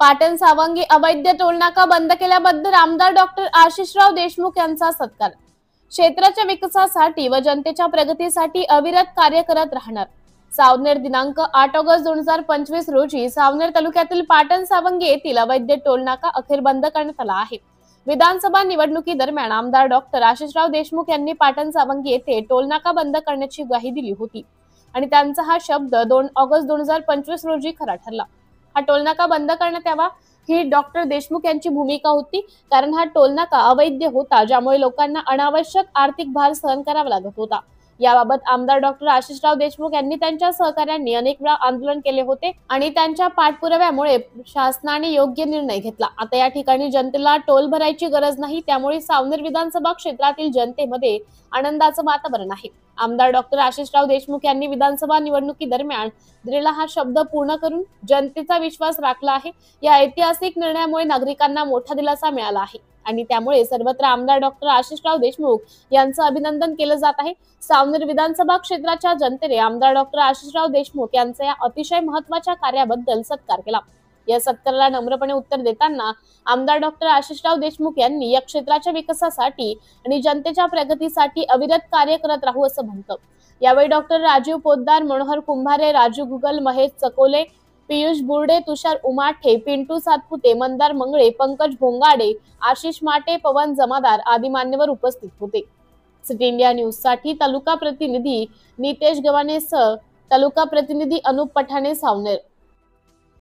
पाटण सावंगी अवैध टोलनाका बंद केल्याबद्दल आमदार डॉक्टर आशिषराव देशमुख यांचा सत्कार। क्षेत्राच्या विकासासाठी व जनतेच्या प्रगतीसाठी अविरत कार्य करत राहणार। सावनेर दिनांक 8 ऑगस्ट 2025 रोजी सावनेर तालुक्यातील पाटण सावंगी येथील अवैध टोलनाका अखेर बंद करण्यात आला आहे। विधानसभा निवडणुकी दरम्यान आमदार डॉक्टर आशिषराव देशमुख यांनी पाटण सावंगी येथे टोलनाका बंद करण्याची ग्वाही दिली होती आणि त्यांचा हा शब्द 2 ऑगस्ट 2025 रोजी खरा ठरला। हा टोलनाका बंद करण्यात यावा ही डॉक्टर देशमुख यांची भूमिका होती, कारण हा टोलनाका अवैध होता, ज्यामुळे लोकांना अनावश्यक आर्थिक भार सहन करावा लागत होता। याबाबत आमदार डॉक्टर आशिषराव देशमुख यांनी त्यांच्या सहकार्यांनी अनेक वेळा आंदोलन केले होते आणि त्यांच्या पाठपुराव्यामुळे शासनाने योग्य निर्णय घेतला। आता या ठिकाणी जनतेला टोल भरायची गरज नाही, त्यामुळे सावनेर विधानसभा क्षेत्रातील जनतेमध्ये आनंदाचं वातावरण आहे। आमदार डॉक्टर आशिषराव देशमुख यांनी विधानसभा निवडणुकी दरम्यान दिलेला हा शब्द पूर्ण करून जनतेचा विश्वास राखला आहे। या ऐतिहासिक निर्णयामुळे नागरिकांना मोठा दिलासा मिळाला आहे आणि त्यामुळे सर्वत्र आमदार डॉक्टर आशिषराव देशमुख यांचं अभिनंदन केलं जात आहे। सावनेर विधानसभा क्षेत्राच्या जनतेने आमदार डॉक्टर आशिषराव देशमुख यांच्या या अतिशय महत्त्वाच्या कार्याबद्दल सत्कार केला। या सत्काराला नम्रपणे उत्तर देताना आमदार डॉक्टर आशिषराव देशमुख यांनी या क्षेत्राच्या विकासासाठी आणि जनतेच्या प्रगतीसाठी अविरत कार्य करत राहू असं म्हटलं। यावेळी डॉक्टर राजीव पोद्दार, मनोहर कुंभारे, राजू गुगल, महेश चकोले, पियुष बुर्डे, तुषार उमाठे, पिंटू सातपुते, मंदार मंगळे, पंकज भोंगाडे, आशिष माटे, पवन जमादार आदी मान्यवर उपस्थित होते। सिटी इंडिया न्यूज साठी तालुका प्रतिनिधी नितेश गव्हाणेसह तालुका प्रतिनिधी अनुप पठाणे, सावनेर।